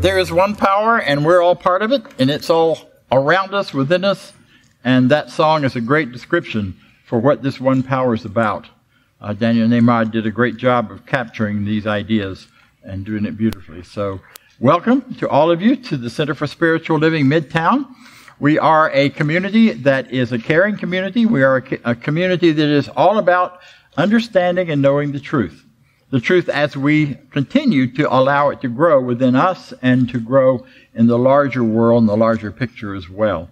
there is one power, and we're all part of it, and it's all around us, within us, and that song is a great description for what this one power is about. Daniel Nehemiah did a great job of capturing these ideas and doing it beautifully. So welcome to all of you to the Center for Spiritual Living Midtown. We are a community that is a caring community. We are a community that is all about understanding and knowing the truth. The truth as we continue to allow it to grow within us and to grow in the larger world and the larger picture as well.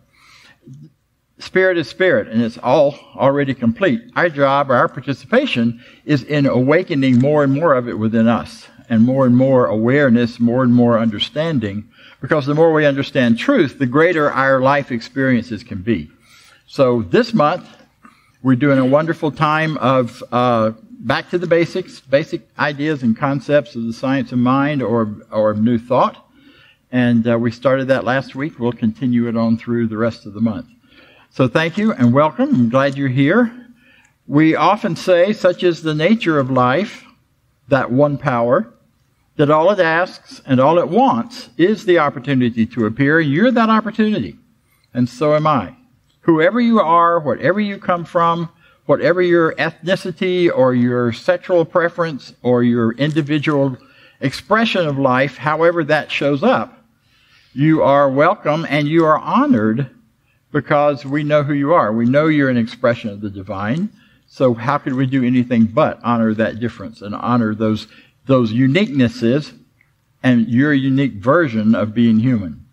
Spirit is spirit, and it's all already complete. Our job, our participation, is in awakening more and more of it within us, and more awareness, more and more understanding, because the more we understand truth, the greater our life experiences can be. So this month, we're doing a wonderful time of back to the basics, basic ideas and concepts of the science of mind or new thought. And we started that last week. We'll continue it on through the rest of the month. So thank you and welcome. I'm glad you're here. We often say, such is the nature of life, that one power, that all it asks and all it wants is the opportunity to appear. You're that opportunity, and so am I. Whoever you are, whatever you come from, whatever your ethnicity or your sexual preference or your individual expression of life, however that shows up, you are welcome and you are honored because we know who you are. We know you're an expression of the divine. So how could we do anything but honor that difference and honor those uniquenesses and your unique version of being human?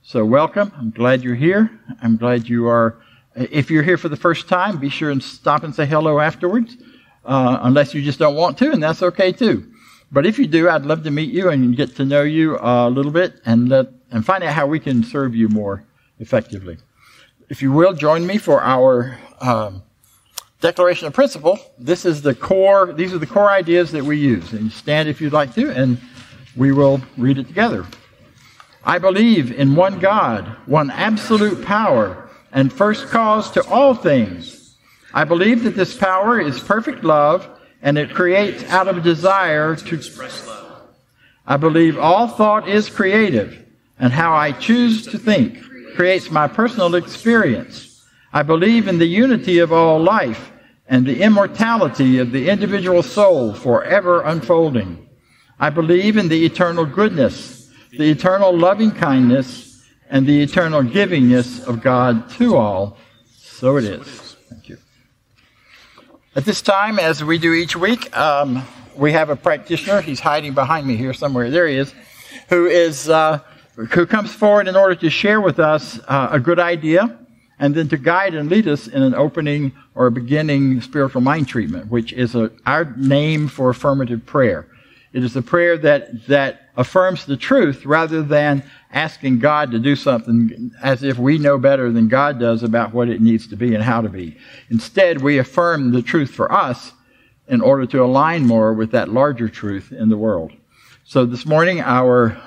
So welcome. I'm glad you're here. I'm glad you are. If you're here for the first time, be sure and stop and say hello afterwards, unless you just don't want to, and that's okay too. But if you do, I'd love to meet you and get to know you a little bit and find out how we can serve you more effectively. If you will, join me for our Declaration of Principle. These are the core ideas that we use. And stand if you'd like to, and we will read it together. I believe in one God, one absolute power, and first cause to all things. I believe that this power is perfect love, and it creates out of a desire to express love. I believe all thought is creative, and how I choose to think creates my personal experience. I believe in the unity of all life and the immortality of the individual soul forever unfolding. I believe in the eternal goodness, the eternal loving kindness, and the eternal givingness of God to all. So it is. Thank you. At this time, as we do each week, we have a practitioner. He's hiding behind me here somewhere. There he is, who comes forward in order to share with us a good idea and then to guide and lead us in an opening or a beginning spiritual mind treatment, which is our name for affirmative prayer. It is a prayer that affirms the truth rather than asking God to do something as if we know better than God does about what it needs to be and how to be. Instead, we affirm the truth for us in order to align more with that larger truth in the world. So this morning, our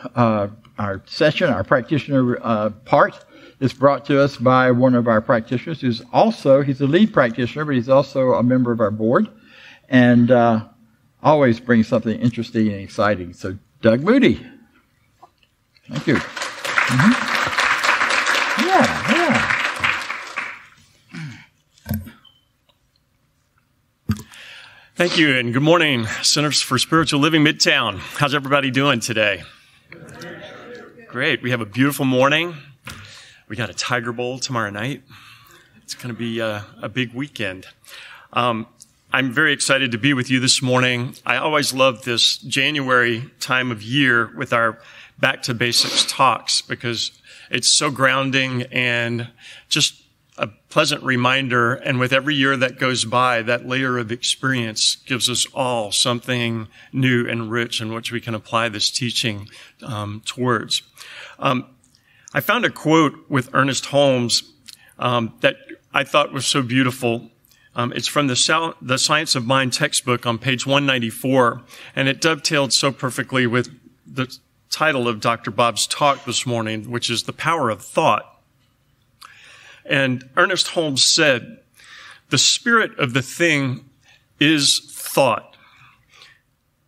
session, our practitioner part, is brought to us by one of our practitioners he's a lead practitioner, but he's also a member of our board, and always brings something interesting and exciting. So Doug Moody. Thank you. Mm-hmm. Yeah. Thank you, and good morning, Centers for Spiritual Living Midtown. How's everybody doing today? Great. We have a beautiful morning. We got a Tiger Bowl tomorrow night. It's going to be a big weekend. I'm very excited to be with you this morning. I always love this January time of year with our Back to Basics talks because it's so grounding and just a pleasant reminder. And with every year that goes by, that layer of experience gives us all something new and rich in which we can apply this teaching towards. I found a quote with Ernest Holmes that I thought was so beautiful. It's from the Science of Mind textbook on page 194, and it dovetailed so perfectly with the title of Dr. Bob's talk this morning, which is The Power of Thought. And Ernest Holmes said, "The spirit of the thing is thought.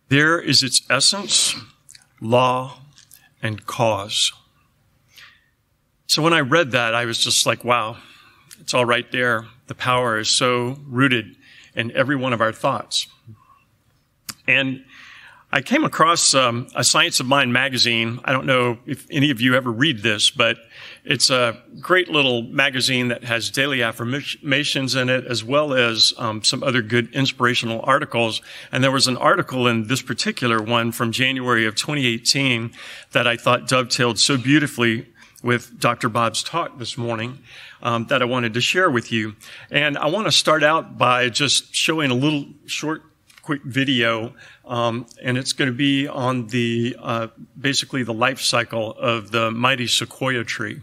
There is its essence, law, and cause. So when I read that, I was just like, wow, it's all right there. The power is so rooted in every one of our thoughts. And I came across a Science of Mind magazine. I don't know if any of you ever read this, but it's a great little magazine that has daily affirmations in it, as well as some other good inspirational articles. And there was an article in this particular one from January of 2018 that I thought dovetailed so beautifully with Dr. Bob's talk this morning that I wanted to share with you. And I want to start out by just showing a little short, quick video, and it's going to be on the basically the life cycle of the mighty sequoia tree.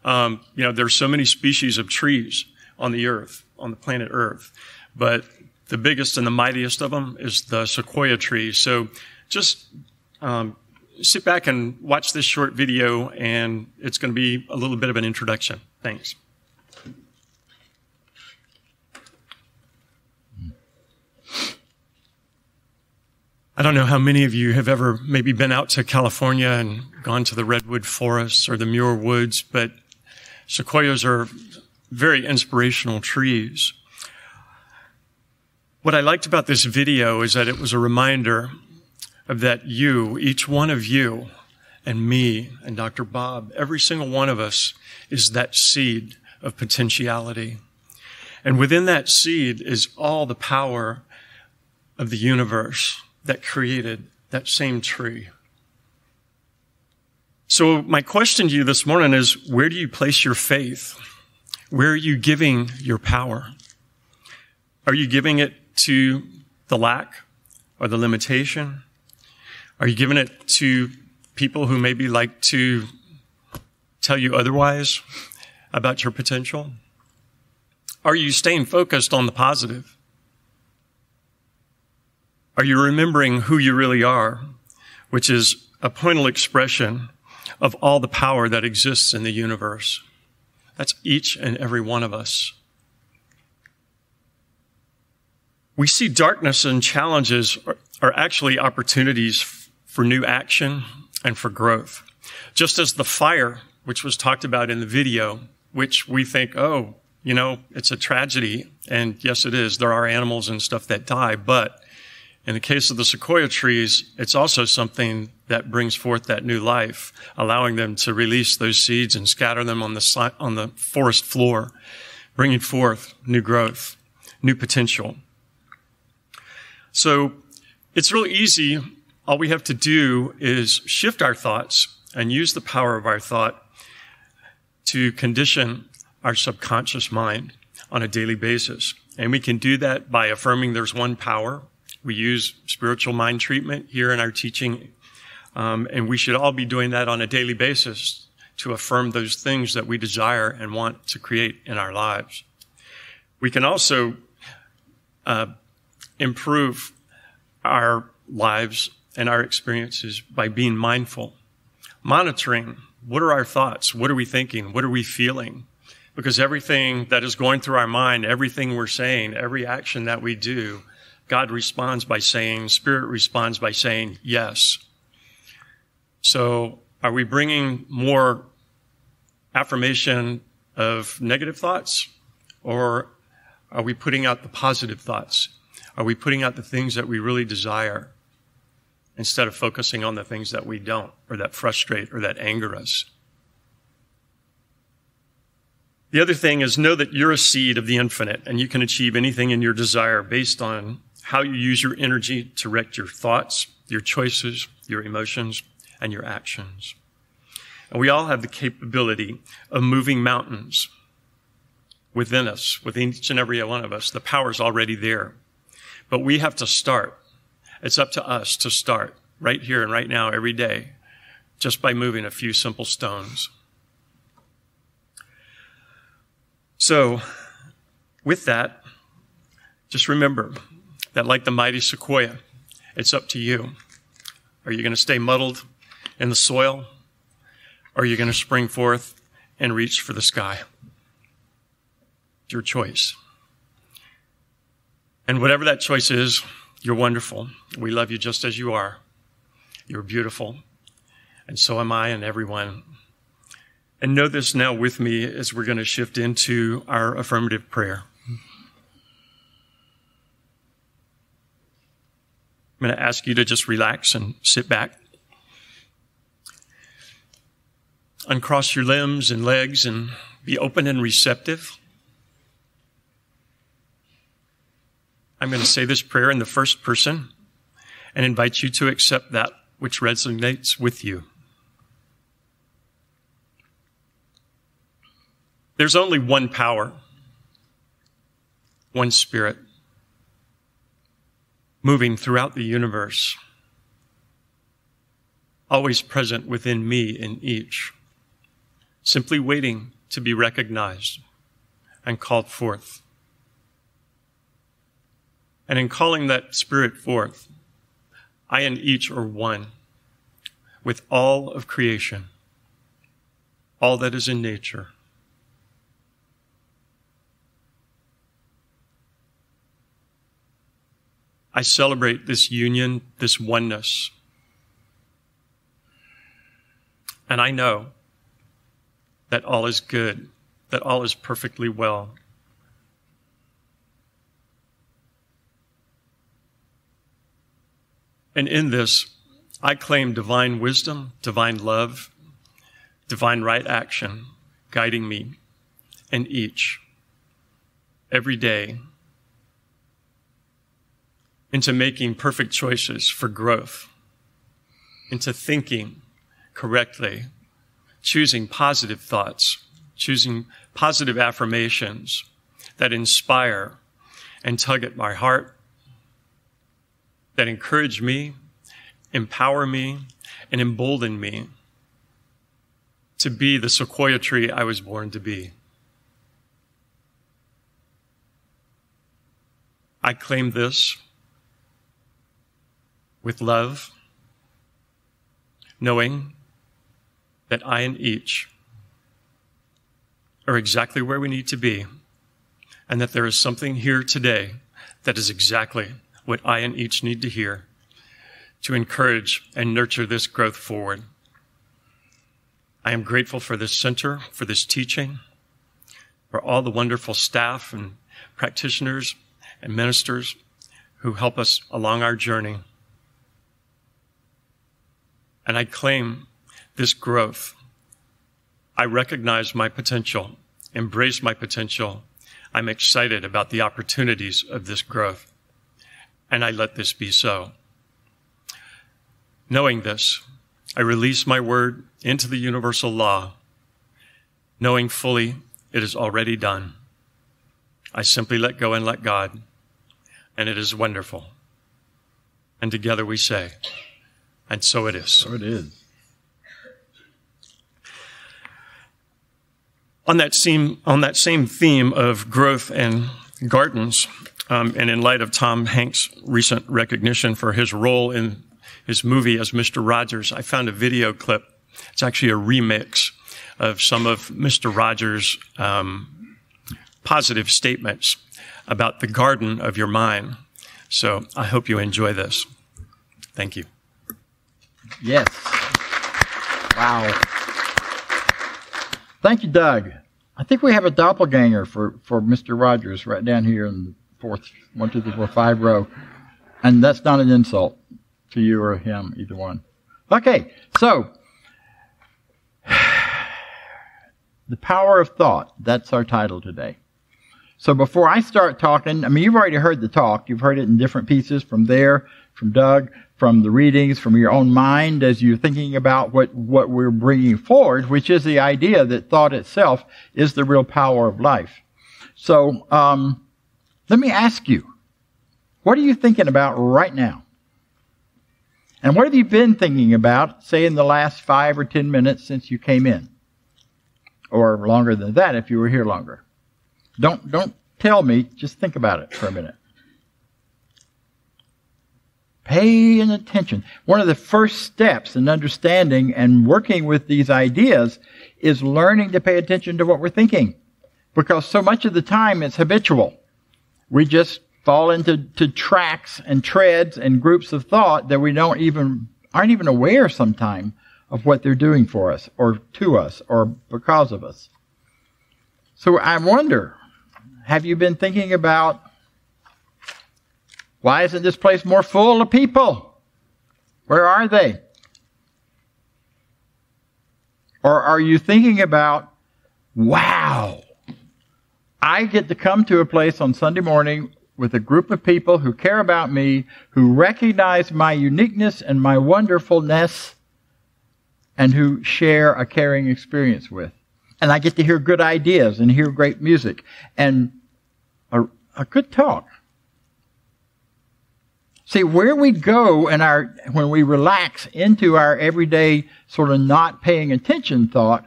There's so many species of trees on the earth, on the planet Earth, but the biggest and the mightiest of them is the sequoia tree. So just sit back and watch this short video, and it's going to be a little bit of an introduction. Thanks. I don't know how many of you have ever maybe been out to California and gone to the redwood forests or the Muir woods, but sequoias are very inspirational trees. What I liked about this video is that it was a reminder of that you, each one of you, and me, and Dr. Bob, every single one of us is that seed of potentiality. And within that seed is all the power of the universe that created that same tree. So my question to you this morning is, where do you place your faith? Where are you giving your power? Are you giving it to the lack or the limitation? Are you giving it to people who maybe like to tell you otherwise about your potential? Are you staying focused on the positive? Are you remembering who you really are, which is a pointal expression of all the power that exists in the universe? That's each and every one of us. We see darkness and challenges are actually opportunities for new action and for growth. Just as the fire, which was talked about in the video, which we think, oh, it's a tragedy. And yes, it is. There are animals and stuff that die, but in the case of the sequoia trees, it's also something that brings forth that new life, allowing them to release those seeds and scatter them on the forest floor, bringing forth new growth, new potential. So it's really easy. All we have to do is shift our thoughts and use the power of our thought to condition our subconscious mind on a daily basis. And we can do that by affirming there's one power. We use spiritual mind treatment here in our teaching, and we should all be doing that on a daily basis to affirm those things that we desire and want to create in our lives. We can also improve our lives and our experiences by being mindful, monitoring what are our thoughts, what are we thinking, what are we feeling, because everything that is going through our mind, everything we're saying, every action that we do, God responds by saying, Spirit responds by saying, yes. So are we bringing more affirmation of negative thoughts, or are we putting out the positive thoughts? Are we putting out the things that we really desire instead of focusing on the things that we don't, or that frustrate, or that anger us? The other thing is, know that you're a seed of the infinite, and you can achieve anything in your desire based on how you use your energy to direct your thoughts, your choices, your emotions, and your actions. And we all have the capability of moving mountains within us, within each and every one of us. The power's already there. But we have to start. It's up to us to start right here and right now, every day, just by moving a few simple stones. So, with that, just remember that like the mighty sequoia, it's up to you. Are you going to stay muddled in the soil, or are you going to spring forth and reach for the sky? It's your choice. And whatever that choice is, you're wonderful. We love you just as you are. You're beautiful. and so am I and everyone. And know this now with me as we're going to shift into our affirmative prayer. I'm going to ask you to just relax and sit back. Uncross your limbs and legs and be open and receptive. I'm going to say this prayer in the first person and invite you to accept that which resonates with you. There's only one power, one Spirit, moving throughout the universe, always present within me and each, simply waiting to be recognized and called forth. And in calling that Spirit forth, I and each are one with all of creation, all that is in nature. I celebrate this union, this oneness. And I know that all is good, that all is perfectly well. And in this, I claim divine wisdom, divine love, divine right action, guiding me and each, every day, into making perfect choices for growth, into thinking correctly, choosing positive thoughts, choosing positive affirmations that inspire and tug at my heart, that encourage me, empower me, and embolden me to be the sequoia tree I was born to be. I claim this with love, knowing that I and each are exactly where we need to be, and that there is something here today that is exactly what I and each need to hear to encourage and nurture this growth forward. I am grateful for this center, for this teaching, for all the wonderful staff and practitioners and ministers who help us along our journey. And I claim this growth. I recognize my potential, embrace my potential. I'm excited about the opportunities of this growth. And I let this be so. Knowing this, I release my word into the universal law, knowing fully it is already done. I simply let go and let God, and it is wonderful. And together we say, and so it is. So it is. On that same theme of growth and gardens, and in light of Tom Hanks' recent recognition for his role in his movie as Mr. Rogers, I found a video clip. It's actually a remix of some of Mr. Rogers' positive statements about the garden of your mind. So I hope you enjoy this. Thank you. Yes. Wow. Thank you, Doug. I think we have a doppelganger for Mr. Rogers right down here in the fourth, 1, 2, 3, 4, 5 row. And that's not an insult to you or him, either one. Okay, so the power of thought. That's our title today. So before I start talking, I mean, you've already heard the talk. You've heard it in different pieces from there, from Doug, from the readings, from your own mind as you're thinking about what we're bringing forward, which is the idea that thought itself is the real power of life. So let me ask you, what are you thinking about right now? And what have you been thinking about, say, in the last 5 or 10 minutes since you came in? Or longer than that if you were here longer. Don't tell me, just think about it for a minute. Paying attention. One of the first steps in understanding and working with these ideas is learning to pay attention to what we're thinking. Because so much of the time it's habitual. We just fall into tracks and treads and groups of thought that we aren't even aware sometimes of what they're doing for us or to us or because of us. So I wonder, have you been thinking about, why isn't this place more full of people? Where are they? Or are you thinking about, wow, I get to come to a place on Sunday morning with a group of people who care about me, who recognize my uniqueness and my wonderfulness, and who share a caring experience with. And I get to hear good ideas and hear great music and a good talk. See, where we go when we relax into our everyday sort of not paying attention thought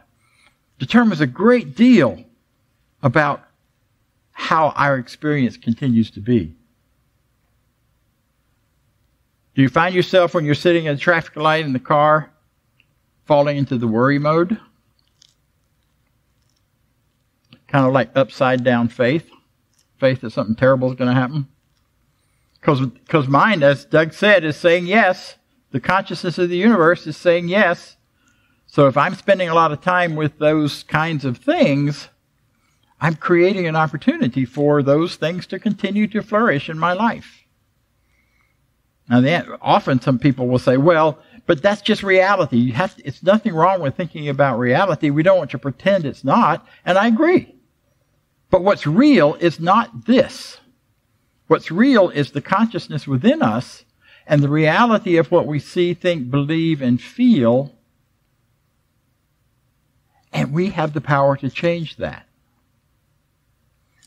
determines a great deal about how our experience continues to be. Do you find yourself when you're sitting at a traffic light in the car falling into the worry mode? Kind of like upside down faith. Faith that something terrible is going to happen. Because mind, as Doug said, is saying yes. The consciousness of the universe is saying yes. So if I'm spending a lot of time with those kinds of things, I'm creating an opportunity for those things to continue to flourish in my life. Now, often some people will say, well, but that's just reality. It's nothing wrong with thinking about reality. We don't want to pretend it's not. And I agree. But what's real is not this. What's real is the consciousness within us and the reality of what we see, think, believe, and feel. And we have the power to change that.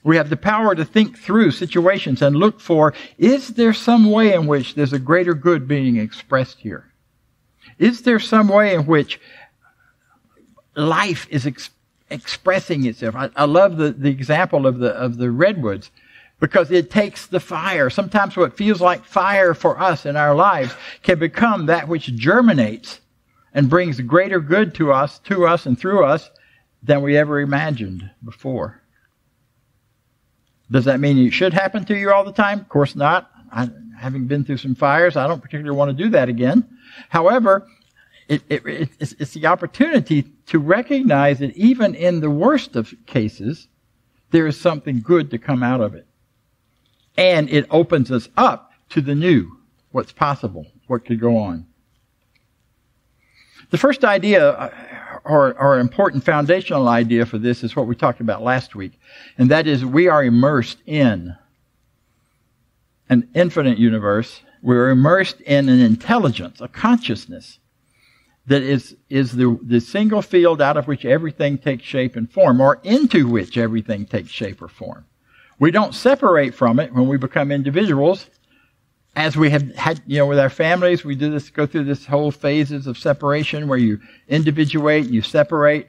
We have the power to think through situations and look for, is there some way in which there's a greater good being expressed here? Is there some way in which life is expressing itself? I love the example of the redwoods, because it takes the fire. Sometimes what feels like fire for us in our lives can become that which germinates and brings greater good to us and through us than we ever imagined before. Does that mean it should happen to you all the time? Of course not. Having been through some fires, I don't particularly want to do that again. However, it's the opportunity to recognize that even in the worst of cases, there is something good to come out of it. And it opens us up to the new, what's possible, what could go on. The first idea, or important foundational idea for this, is what we talked about last week. And that is, we are immersed in an infinite universe. We're immersed in an intelligence, a consciousness, that is the single field out of which everything takes shape and form, or into which everything takes shape or form. We don't separate from it when we become individuals. As we have had, with our families, we go through this whole phases of separation where you individuate and you separate.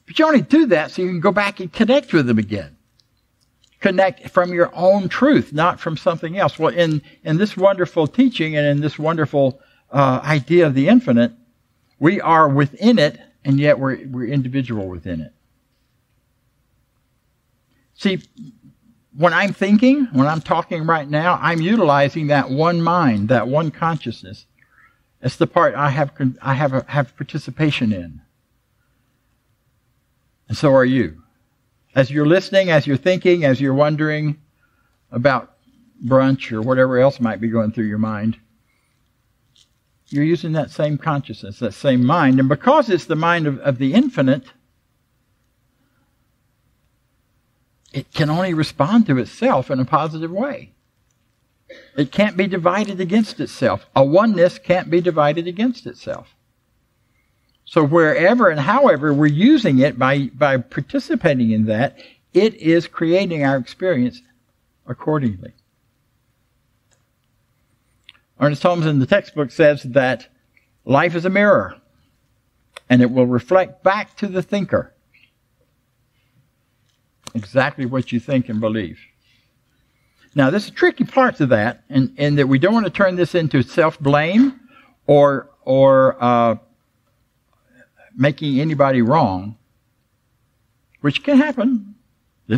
But you only do that so you can go back and connect with them again. Connect from your own truth, not from something else. Well, in this wonderful teaching and in this wonderful idea of the infinite, we are within it, and yet we're individual within it. See, when I'm thinking, when I'm talking right now, I'm utilizing that one mind, that one consciousness. It's the part I have participation in. And so are you. As you're listening, as you're thinking, as you're wondering about brunch or whatever else might be going through your mind, you're using that same consciousness, that same mind. And because it's the mind of the infinite, it can only respond to itself in a positive way. It can't be divided against itself. A oneness can't be divided against itself. So wherever and however we're using it by participating in that, it is creating our experience accordingly. Ernest Holmes in the textbook says that life is a mirror, and it will reflect back to the thinker exactly what you think and believe. Now, there's a tricky part to that, in that we don't want to turn this into self-blame or making anybody wrong, which can happen.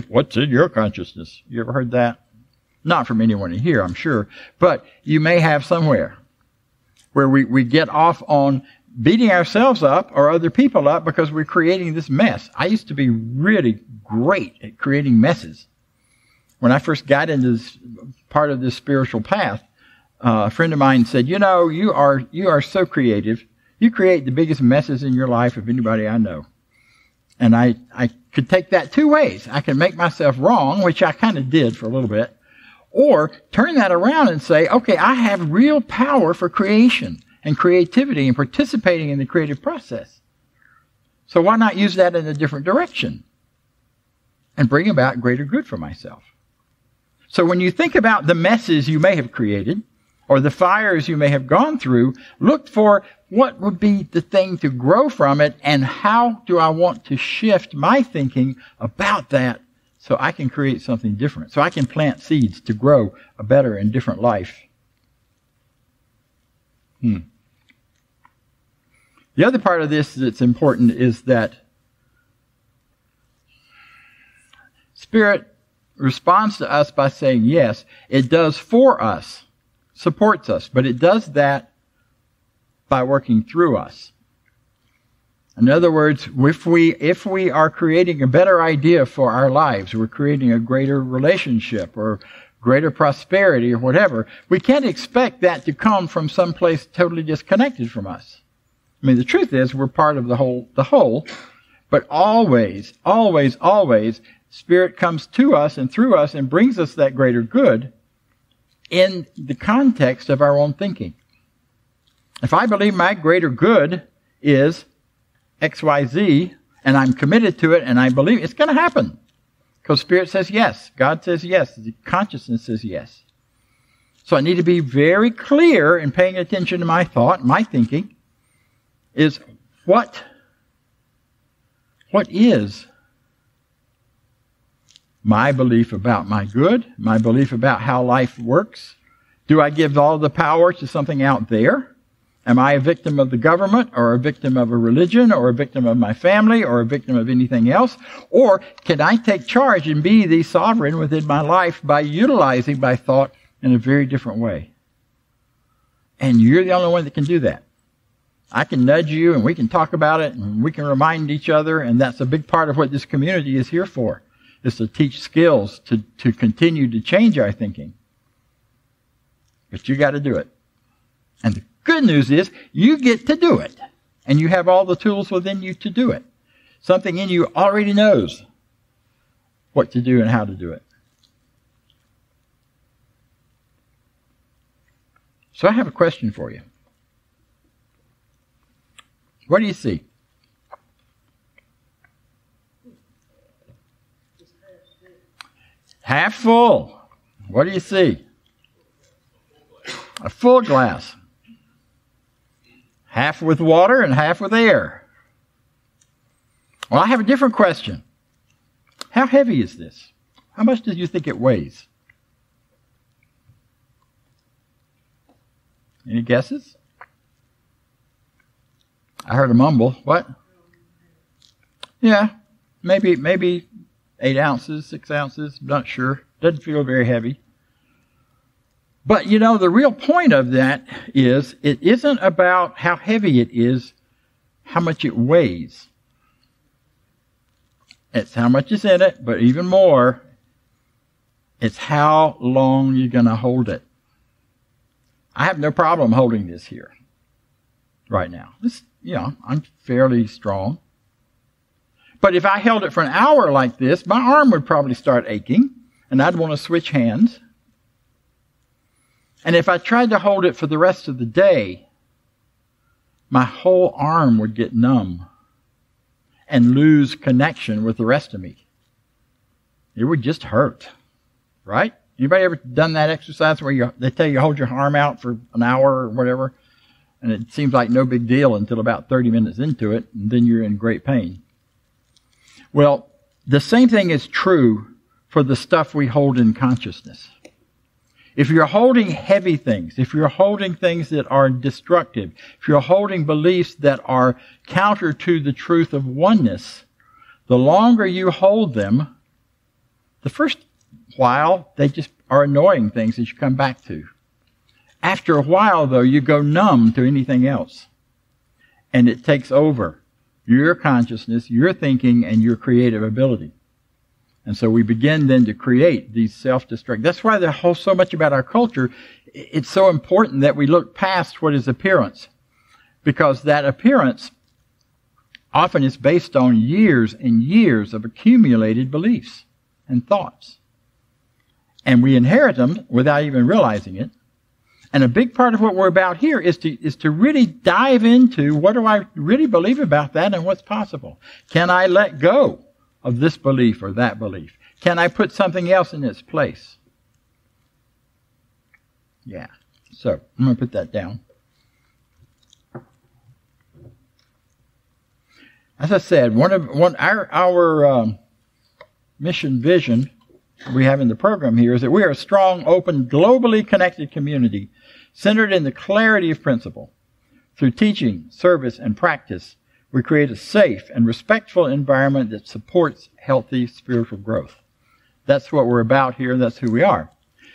What's in your consciousness? You ever heard that? Not from anyone in here, I'm sure, but you may have somewhere where we get off on beating ourselves up or other people up because we're creating this mess. I used to be really great at creating messes. When I first got into this part of this spiritual path, a friend of mine said, you know, you are so creative. You create the biggest messes in your life of anybody I know. And I could take that two ways. I can make myself wrong, which I kind of did for a little bit, or turn that around and say, okay, I have real power for creation and creativity and participating in the creative process. So why not use that in a different direction and bring about greater good for myself? So when you think about the messes you may have created or the fires you may have gone through, look for what would be the thing to grow from it and how do I want to shift my thinking about that so I can create something different, so I can plant seeds to grow a better and different life. The other part of this that's important is that Spirit responds to us by saying yes. It does for us, supports us, but it does that by working through us. In other words, if we are creating a better idea for our lives, we're creating a greater relationship or greater prosperity or whatever, we can't expect that to come from someplace totally disconnected from us. I mean, the truth is we're part of the whole, but always, always, always, Spirit comes to us and through us and brings us that greater good in the context of our own thinking. If I believe my greater good is XYZ, and I'm committed to it, and I believe it's going to happen. Because Spirit says yes. God says yes. The consciousness says yes. So I need to be very clear in paying attention to my thought, my thinking, is what is my belief about my good, my belief about how life works? Do I give all the power to something out there? Am I a victim of the government or a victim of a religion or a victim of my family or a victim of anything else? Or can I take charge and be the sovereign within my life by utilizing my thought in a very different way? And you're the only one that can do that. I can nudge you and we can talk about it and we can remind each other, and that's a big part of what this community is here for, is to teach skills to continue to change our thinking. But you got to do it. And the good news is you get to do it. And you have all the tools within you to do it. Something in you already knows what to do and how to do it. So I have a question for you. What do you see? Half full. What do you see? A full glass. Half with water and half with air. Well, I have a different question. How heavy is this? How much do you think it weighs? Any guesses? I heard a mumble. What? Yeah, maybe 8 ounces, 6 ounces, not sure. Doesn't feel very heavy. But, you know, the real point of that is it isn't about how heavy it is, how much it weighs. It's how much is in it, but even more, it's how long you're going to hold it. I have no problem holding this here right now. I'm fairly strong. But if I held it for an hour like this, my arm would probably start aching, and I'd want to switch hands. And if I tried to hold it for the rest of the day, my whole arm would get numb and lose connection with the rest of me. It would just hurt, right? Anybody ever done that exercise where they tell you hold your arm out for an hour or whatever, and it seems like no big deal until about 30 minutes into it, and then you're in great pain? Well, the same thing is true for the stuff we hold in consciousness. If you're holding heavy things, if you're holding things that are destructive, if you're holding beliefs that are counter to the truth of oneness, the longer you hold them, the first while, they just are annoying things that you come back to. After a while, though, you go numb to anything else. and it takes over your consciousness, your thinking, and your creative ability. And so we begin then to create these self-destruct. That's why there's so much about our culture. It's so important that we look past what is appearance, because that appearance often is based on years and years of accumulated beliefs and thoughts. And we inherit them without even realizing it. And a big part of what we're about here is to really dive into what do I really believe about that and what's possible. Can I let go of this belief or that belief? Can I put something else in its place? Yeah. So I'm going to put that down. As I said, our mission vision we have in the program here is that we are a strong, open, globally connected community centered in the clarity of principle. Through teaching, service, and practice, we create a safe and respectful environment that supports healthy spiritual growth. That's what we're about here. That's who we are.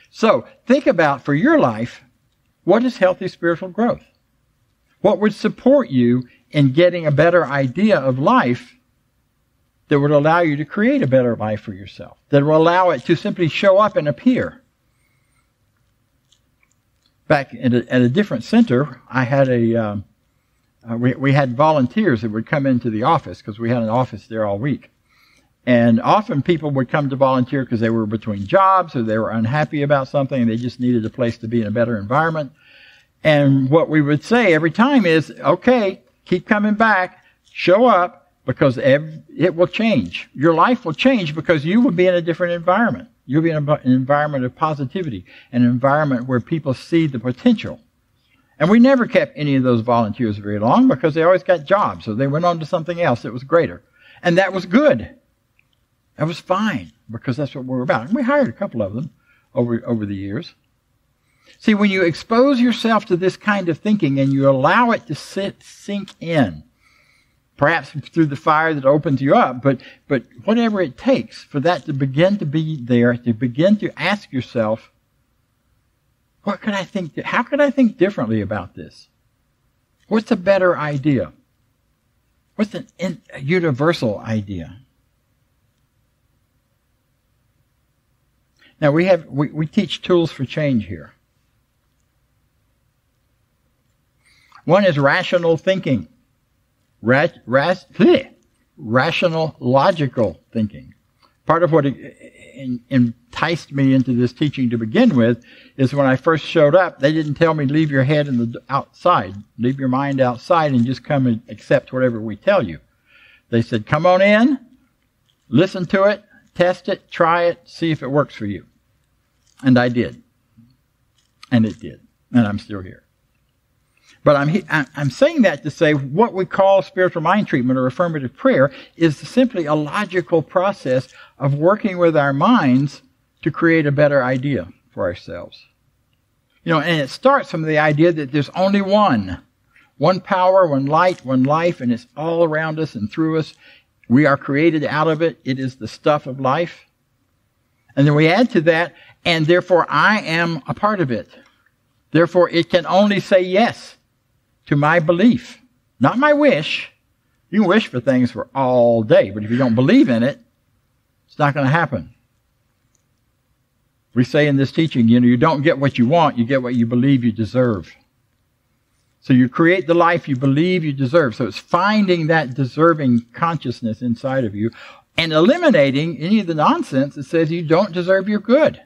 So think about, for your life, what is healthy spiritual growth? What would support you in getting a better idea of life that would allow you to create a better life for yourself, that will allow it to simply show up and appear? Back at a different center, I had we had volunteers that would come into the office, because we had an office there all week. And often people would come to volunteer because they were between jobs or they were unhappy about something and they just needed a place to be in a better environment. And what we would say every time is, okay, keep coming back, show up, because it will change. Your life will change because you will be in a different environment. You'll be in an environment of positivity, an environment where people see the potential. And we never kept any of those volunteers very long because they always got jobs, so they went on to something else that was greater. And that was good. That was fine, because that's what we were about. And we hired a couple of them over the years. See, when you expose yourself to this kind of thinking and you allow it to sink in, perhaps through the fire that opens you up, but whatever it takes for that to begin to be there, to begin to ask yourself, what could I think? How could I think differently about this? What's a better idea? What's a universal idea? Now we teach tools for change here. One is rational thinking. Rational, logical thinking. Part of what enticed me into this teaching to begin with is when I first showed up, they didn't tell me leave your head outside, leave your mind outside and just come and accept whatever we tell you. They said, come on in, listen to it, test it, try it, see if it works for you. And I did. And it did. And I'm still here. But I'm saying that to say what we call spiritual mind treatment or affirmative prayer is simply a logical process of working with our minds to create a better idea for ourselves. And it starts from the idea that there's only one power, one light, one life, and it's all around us and through us. We are created out of it. It is the stuff of life. And then we add to that, and therefore I am a part of it. Therefore it can only say yes to my belief, not my wish. You can wish for things for all day, but if you don't believe in it, it's not going to happen. We say in this teaching, you don't get what you want, you get what you believe you deserve. So you create the life you believe you deserve. So it's finding that deserving consciousness inside of you and eliminating any of the nonsense that says you don't deserve your good.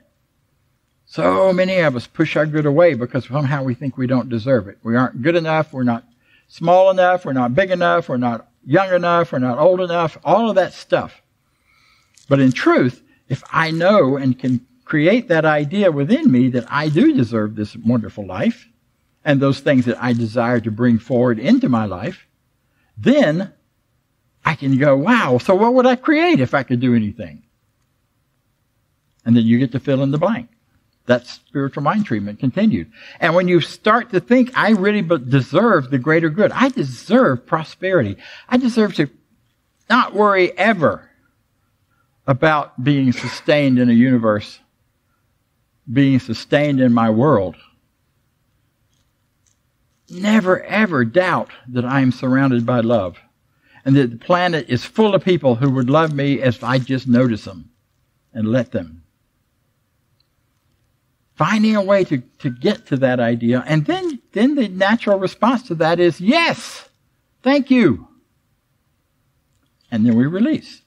So many of us push our good away because somehow we think we don't deserve it. We aren't good enough. We're not small enough. We're not big enough. We're not young enough. We're not old enough. All of that stuff. But in truth, if I know and can create that idea within me that I do deserve this wonderful life and those things that I desire to bring forward into my life, then I can go, wow, so what would I create if I could do anything? And then you get to fill in the blank. That's spiritual mind treatment continued. And when you start to think, I really deserve the greater good. I deserve prosperity. I deserve to not worry ever about being sustained in a universe, being sustained in my world. never, ever doubt that I am surrounded by love and that the planet is full of people who would love me if I just notice them and let them. Finding a way to get to that idea, and then the natural response to that is, yes, thank you. And then we release.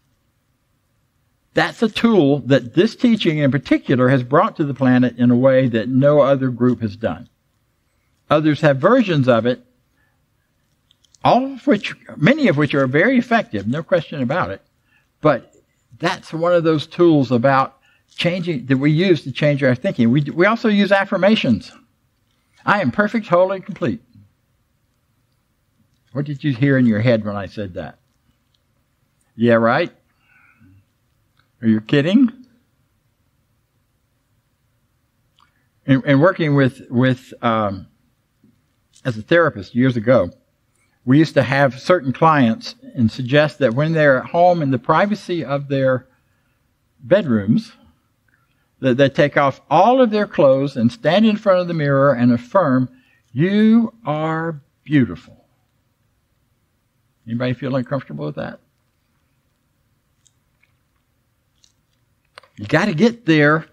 That's a tool that this teaching in particular has brought to the planet in a way that no other group has done. Others have versions of it, many of which are very effective, no question about it. But that's one of those tools about changing that we use to change our thinking. We also use affirmations. I am perfect, whole, and complete. What did you hear in your head when I said that? Yeah, right? Are you kidding? In working with as a therapist years ago, we used to have certain clients and suggest that when they're at home in the privacy of their bedrooms, that they take off all of their clothes and stand in front of the mirror and affirm, you are beautiful. Anybody feel uncomfortable with that? You got to get there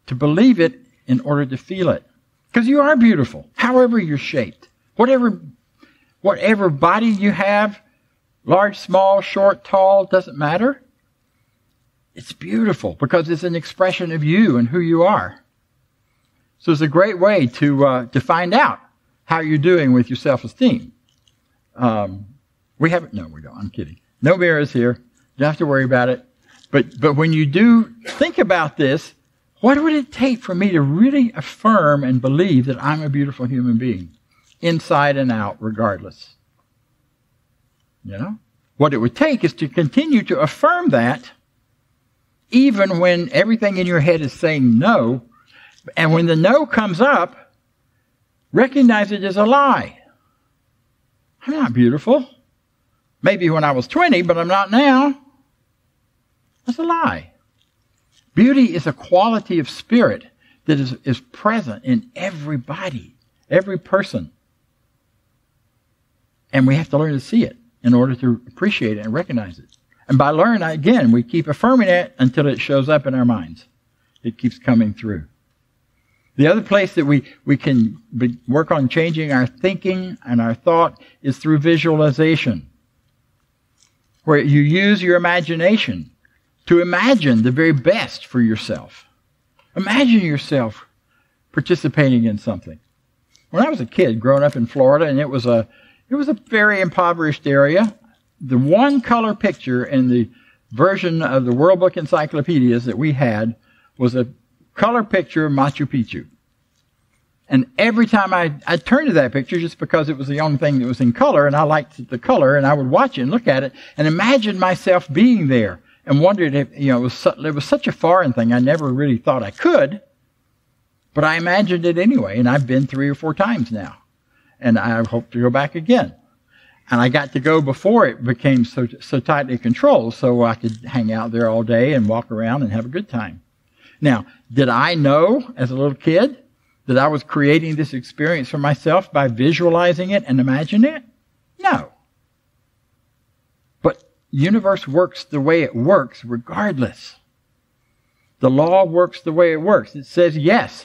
to believe it in order to feel it. Because you are beautiful, however you're shaped. Whatever body you have, large, small, short, tall, doesn't matter. It's beautiful because it's an expression of you and who you are. So it's a great way to find out how you're doing with your self-esteem. We don't. I'm kidding. No mirrors here. You don't have to worry about it. But when you do think about this, what would it take for me to really affirm and believe that I'm a beautiful human being, inside and out, regardless? You know? What it would take is to continue to affirm that even when everything in your head is saying no, and when the no comes up, recognize it as a lie. I'm not beautiful. Maybe when I was 20, but I'm not now. That's a lie. Beauty is a quality of spirit that is present in everybody, every person. And we have to learn to see it in order to appreciate it and recognize it. And by learning, again, we keep affirming it until it shows up in our minds. It keeps coming through. The other place that we can work on changing our thinking and our thought is through visualization, where you use your imagination to imagine the very best for yourself. Imagine yourself participating in something. When I was a kid growing up in Florida, and it was a very impoverished area, the one color picture in the version of the World Book encyclopedias that we had was a color picture of Machu Picchu. And every time I turned to that picture, just because it was the only thing that was in color, and I liked the color, and I would watch it and look at it, and imagine myself being there, and wondered if, it was such a foreign thing, I never really thought I could, but I imagined it anyway, and I've been 3 or 4 times now, and I hope to go back again. And I got to go before it became so tightly controlled, so I could hang out there all day and walk around and have a good time. Now, did I know as a little kid that I was creating this experience for myself by visualizing it and imagining it? No. But the universe works the way it works regardless. The law works the way it works. It says yes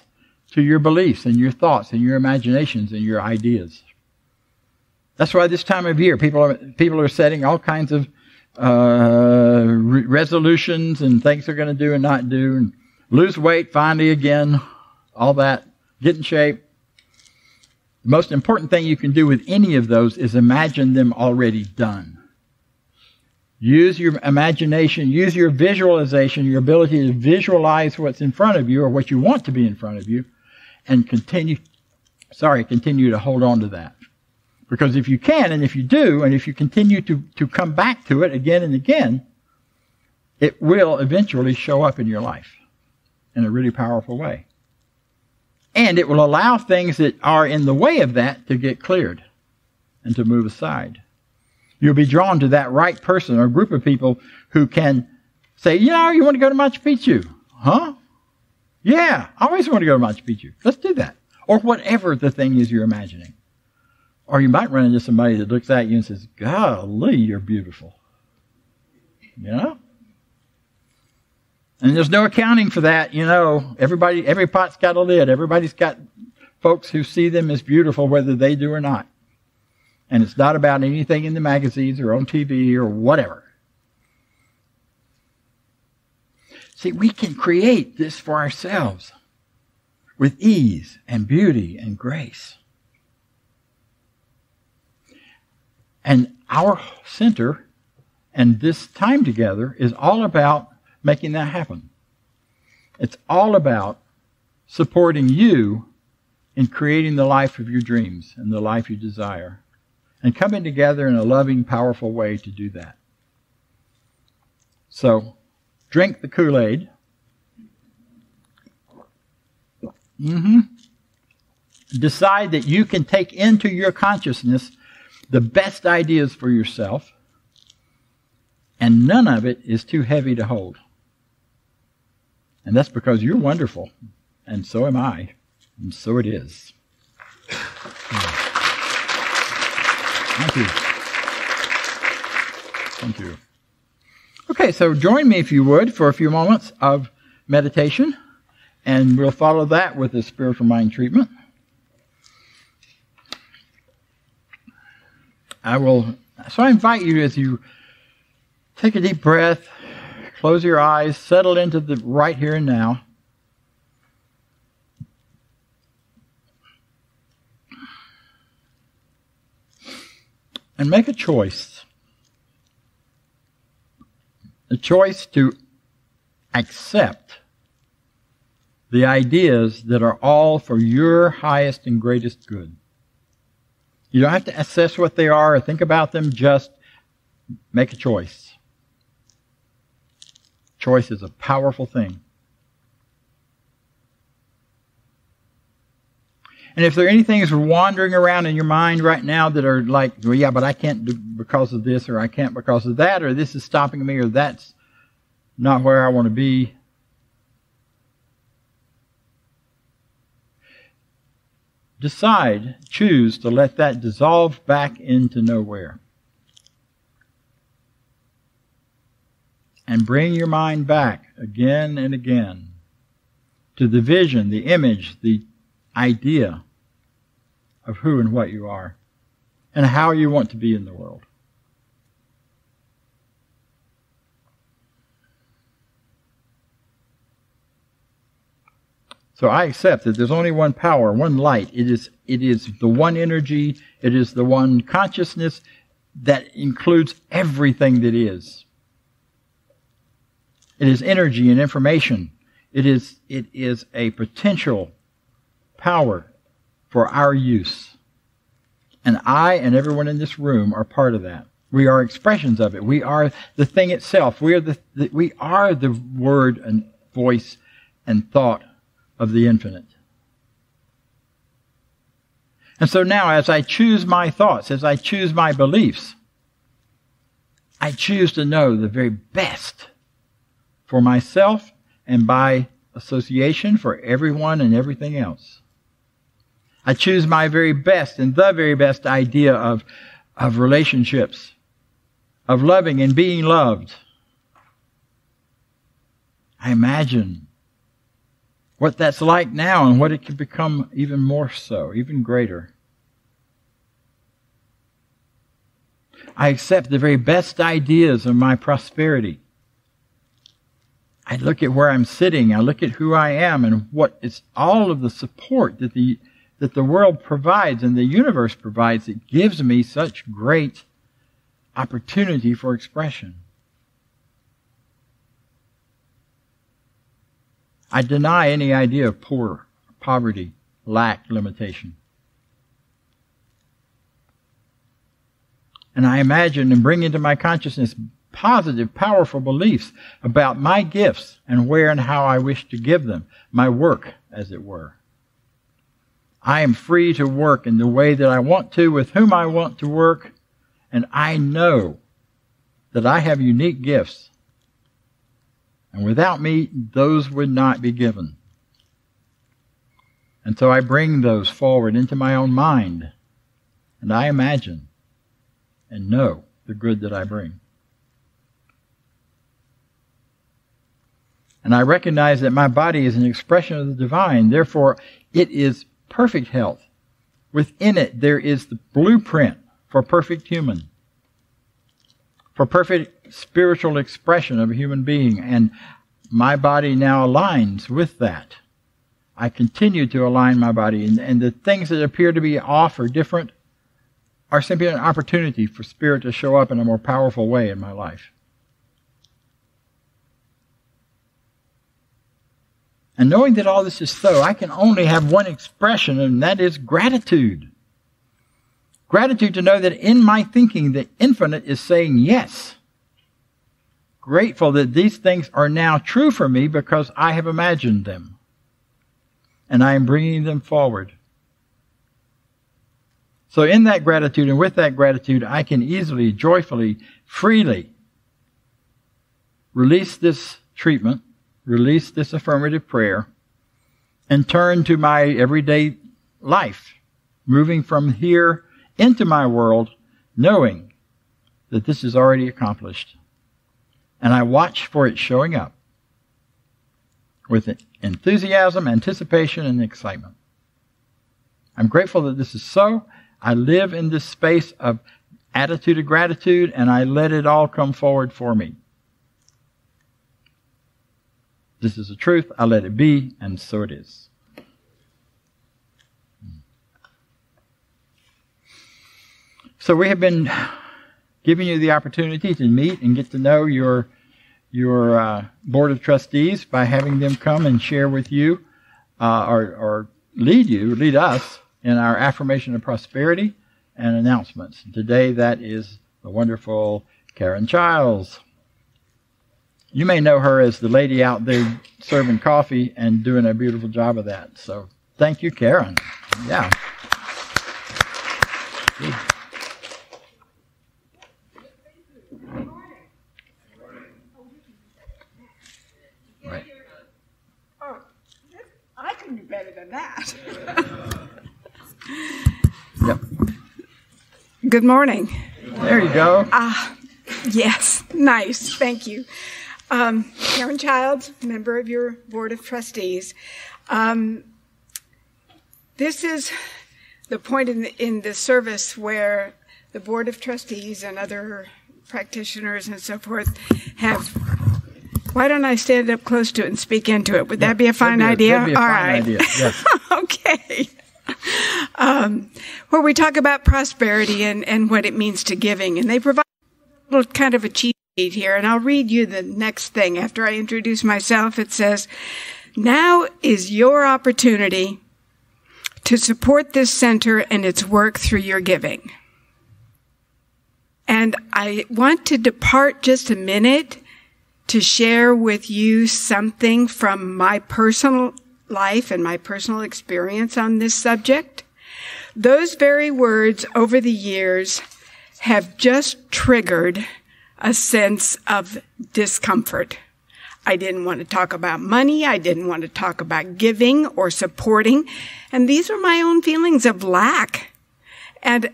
to your beliefs and your thoughts and your imaginations and your ideas. That's why this time of year people are setting all kinds of resolutions and things they're going to do and not do, and lose weight finally again, all that, get in shape. The most important thing you can do with any of those is imagine them already done. Use your imagination, use your visualization, your ability to visualize what's in front of you or what you want to be in front of you, and continue to hold on to that. Because if you can, and if you do, and if you continue to come back to it again and again, it will eventually show up in your life in a really powerful way. And it will allow things that are in the way of that to get cleared and to move aside. You'll be drawn to that right person or group of people who can say, you want to go to Machu Picchu? Huh? Yeah, I always want to go to Machu Picchu. Let's do that. Or whatever the thing is you're imagining. Or you might run into somebody that looks at you and says, golly, you're beautiful. You know? And there's no accounting for that, you know. Every pot's got a lid. Everybody's got folks who see them as beautiful, whether they do or not. And it's not about anything in the magazines or on TV or whatever. See, we can create this for ourselves with ease and beauty and grace. And our center and this time together is all about making that happen. It's all about supporting you in creating the life of your dreams and the life you desire, and coming together in a loving, powerful way to do that. So, drink the Kool-Aid. Decide that you can take into your consciousness the best ideas for yourself, and none of it is too heavy to hold. And that's because you're wonderful, and so am I, and so it is. Thank you. Thank you. Okay, so join me, if you would, for a few moments of meditation, and we'll follow that with a spiritual mind treatment. So I invite you, as you take a deep breath, close your eyes, settle into the right here and now. And make a choice. A choice to accept the ideas that are all for your highest and greatest good. You don't have to assess what they are or think about them, just make a choice. Choice is a powerful thing. And if there are any things wandering around in your mind right now that are like, well, yeah, but I can't do because of this, or I can't because of that, or this is stopping me, or that's not where I want to be, choose to let that dissolve back into nowhere. And bring your mind back again and again to the vision, the image, the idea of who and what you are and how you want to be in the world. So I accept that there's only one power, one light. It is the one energy, it is the one consciousness that includes everything that is. It is energy and information. It is a potential power for our use. And I and everyone in this room are part of that. We are expressions of it. We are the thing itself. We are the word and voice and thought of the infinite. And so now, as I choose my thoughts, as I choose my beliefs, I choose to know the very best for myself and by association for everyone and everything else. I choose my very best and the very best idea of relationships, of loving and being loved. I imagine what that's like now and what it could become even more so, even greater. I accept the very best ideas of my prosperity. I look at where I'm sitting, I look at who I am, and what is all of the support that the world provides and the universe provides. It gives me such great opportunity for expression. I deny any idea of poverty, lack, limitation. And I imagine and bring into my consciousness positive, powerful beliefs about my gifts and where and how I wish to give them, my work, as it were. I am free to work in the way that I want to, with whom I want to work, and I know that I have unique gifts. And without me, those would not be given. And so I bring those forward into my own mind and I imagine and know the good that I bring. And I recognize that my body is an expression of the divine. Therefore, it is perfect health. Within it, there is the blueprint for perfect human, for perfect spiritual expression of a human being. And my body now aligns with that. I continue to align my body. And the things that appear to be off or different are simply an opportunity for Spirit to show up in a more powerful way in my life. And knowing that all this is so, I can only have one expression, and that is gratitude. Gratitude to know that in my thinking, the infinite is saying yes. Grateful that these things are now true for me because I have imagined them. And I am bringing them forward. So in that gratitude and with that gratitude, I can easily, joyfully, freely release this treatment, release this affirmative prayer, and turn to my everyday life, moving from here into my world, knowing that this is already accomplished. And I watch for it showing up with enthusiasm, anticipation, and excitement. I'm grateful that this is so. I live in this space of attitude of gratitude, and I let it all come forward for me. This is the truth. I let it be, and so it is. So we have been giving you the opportunity to meet and get to know your board of trustees by having them come and share with you or lead us in our affirmation of prosperity and announcements. Today that is the wonderful Karen Childs. You may know her as the lady out there serving coffee and doing a beautiful job of that. So thank you, Karen. Yeah. Right. Oh, I can do better than that. Yep. Good morning. There you go. Yes, nice. Thank you. Karen Childs, member of your Board of Trustees. This is the point in the service where the Board of Trustees and other practitioners and so forth have... Why don't I stand up close to it and speak into it? Would that be a fine idea? That'd be a fine idea. Yes. Okay. Where we talk about prosperity and what it means to giving. And they provide a little kind of a cheat sheet here. And I'll read you the next thing. After I introduce myself, it says, now is your opportunity to support this center and its work through your giving. And I want to depart just a minute to share with you something from my personal life and my personal experience on this subject. Those very words over the years have just triggered a sense of discomfort. I didn't want to talk about money. I didn't want to talk about giving or supporting. And these are my own feelings of lack. And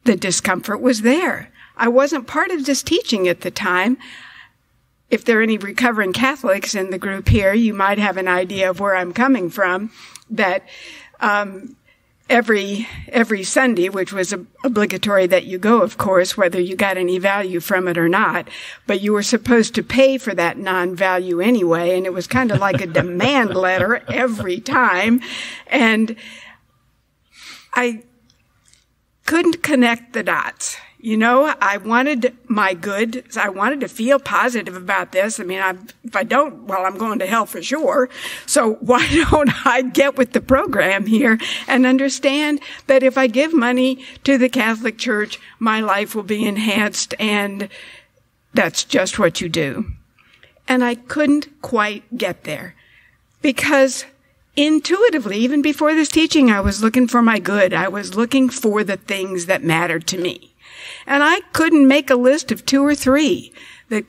the discomfort was there. I wasn't part of this teaching at the time. If there are any recovering Catholics in the group here, you might have an idea of where I'm coming from, that every Sunday, which was obligatory that you go, of course, whether you got any value from it or not, but you were supposed to pay for that non-value anyway, and it was kind of like a demand letter every time. And I couldn't connect the dots. You know, I wanted my good. I wanted to feel positive about this. I mean, if I don't, well, I'm going to hell for sure. So why don't I get with the program here and understand that if I give money to the Catholic Church, my life will be enhanced, and that's just what you do. And I couldn't quite get there because intuitively, even before this teaching, I was looking for my good. I was looking for the things that mattered to me. And I couldn't make a list of 2 or 3 that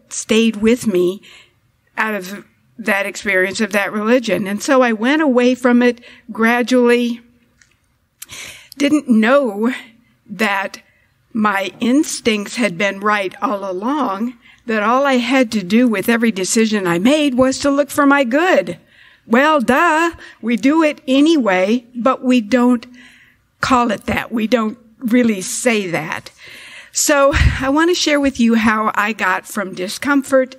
stayed with me out of that experience of that religion. And so I went away from it gradually. didn't know that my instincts had been right all along, that all I had to do with every decision I made was to look for my good. Well, duh, we do it anyway, but we don't call it that. We don't really say that. So I want to share with you how I got from discomfort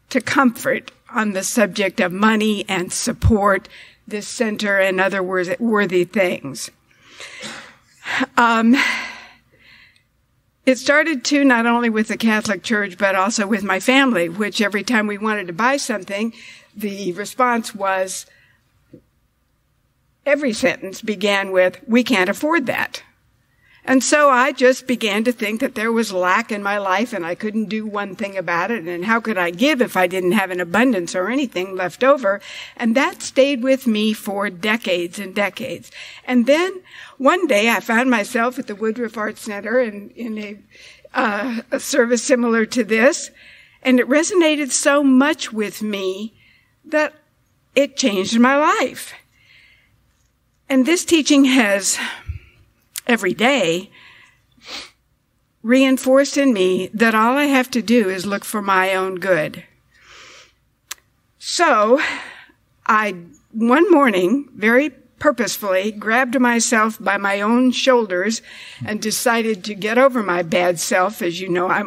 to comfort on the subject of money and support, this center, and other worthy things. It started too not only with the Catholic Church, but also with my family, which every time we wanted to buy something, the response was, every sentence began with, "We can't afford that." And so I just began to think that there was lack in my life and I couldn't do one thing about it. And how could I give if I didn't have an abundance or anything left over? And that stayed with me for decades and decades. And then one day I found myself at the Woodruff Arts Center in a service similar to this. And it resonated so much with me that it changed my life. And this teaching has every day reinforced in me that all I have to do is look for my own good. So I, one morning, very purposefully, grabbed myself by my own shoulders and decided to get over my bad self, as you know I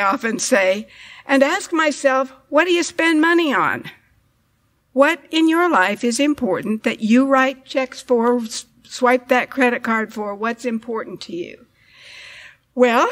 often say, and ask myself, what do you spend money on? What in your life is important that you write checks for, swipe that credit card for? What's important to you? Well,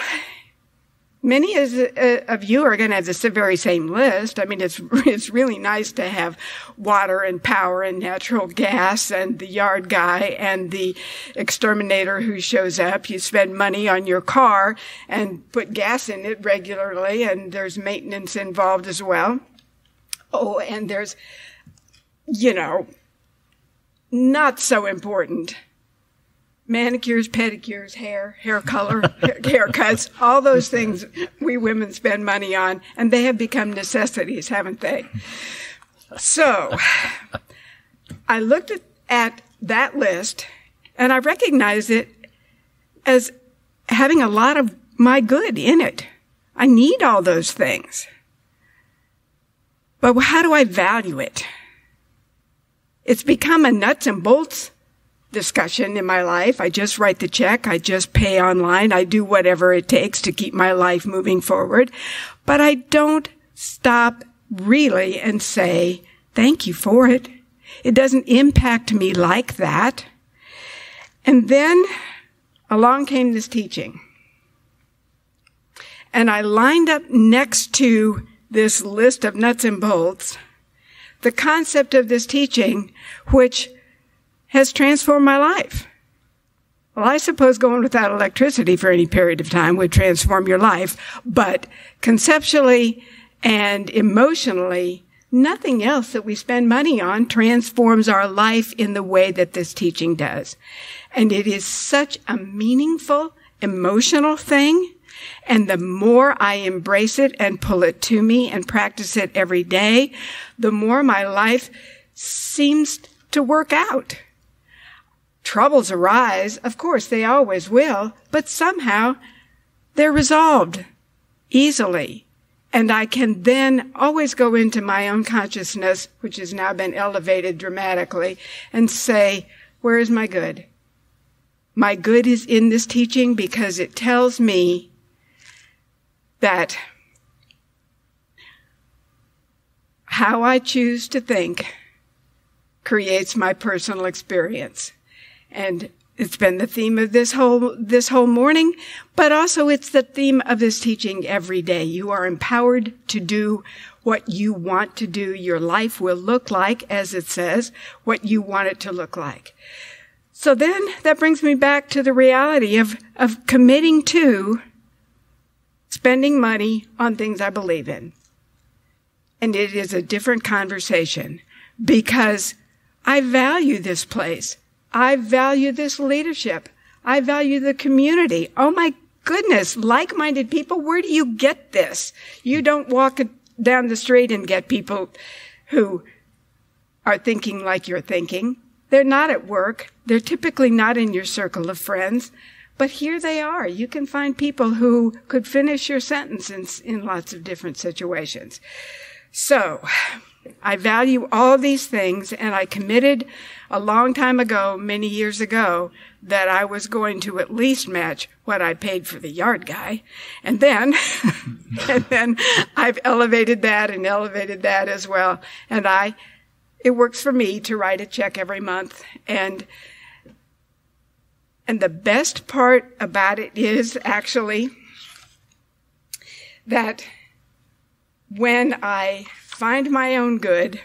many of you are going to have the very same list. I mean, it's really nice to have water and power and natural gas and the yard guy and the exterminator who shows up. You spend money on your car and put gas in it regularly, and there's maintenance involved as well. Oh, and there's, not so important, manicures, pedicures, hair color, haircuts, all those things we women spend money on, and they have become necessities, haven't they? So I looked at that list, and I recognized it as having a lot of my good in it. I need all those things. But how do I value it? It's become a nuts and bolts discussion in my life. I just write the check. I just pay online. I do whatever it takes to keep my life moving forward. But I don't stop really and say, thank you for it. It doesn't impact me like that. And then along came this teaching. And I lined up next to this list of nuts and bolts the concept of this teaching, which has transformed my life. Well, I suppose going without electricity for any period of time would transform your life, but conceptually and emotionally, nothing else that we spend money on transforms our life in the way that this teaching does. And it is such a meaningful, emotional thing. And the more I embrace it and pull it to me and practice it every day, the more my life seems to work out. Troubles arise, of course, they always will, but somehow they're resolved easily. And I can then always go into my own consciousness, which has now been elevated dramatically, and say, where is my good? My good is in this teaching because it tells me that how I choose to think creates my personal experience. And it's been the theme of this whole morning, but also it's the theme of this teaching every day. You are empowered to do what you want to do. Your life will look like, as it says, what you want it to look like. So then that brings me back to the reality of committing to spending money on things I believe in. And it is a different conversation because I value this place. I value this leadership. I value the community. Oh my goodness, like-minded people, where do you get this? You don't walk down the street and get people who are thinking like you're thinking. They're not at work. They're typically not in your circle of friends. But here they are. You can find people who could finish your sentence in lots of different situations. So, I value all these things, and I committed a long time ago, many years ago, that I was going to at least match what I paid for the yard guy. And then, I've elevated that as well. And it works for me to write a check every month. And the best part about it is actually that when I find my own good,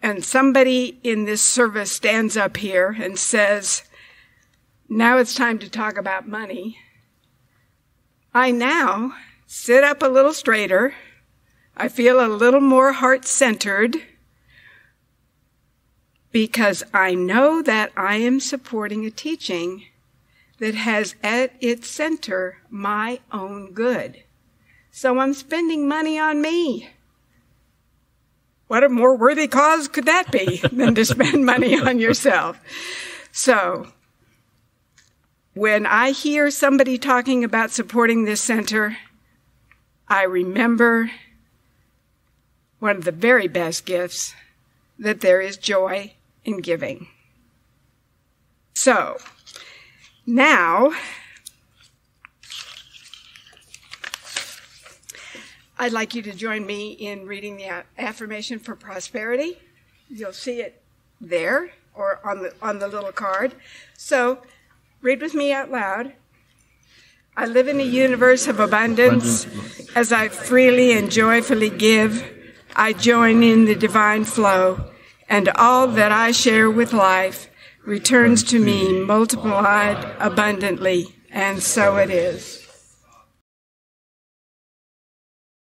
and somebody in this service stands up here and says, now it's time to talk about money, I now sit up a little straighter. I feel a little more heart-centered because I know that I am supporting a teaching that has at its center my own good. So I'm spending money on me. What a more worthy cause could that be than to spend money on yourself? So when I hear somebody talking about supporting this center, I remember one of the very best gifts, that there is joy in giving. So now I'd like you to join me in reading the affirmation for prosperity. You'll see it there or on the little card. So read with me out loud. I live in a universe of abundance. As I freely and joyfully give, I join in the divine flow, and all that I share with life returns to me multiplied abundantly, and so it is.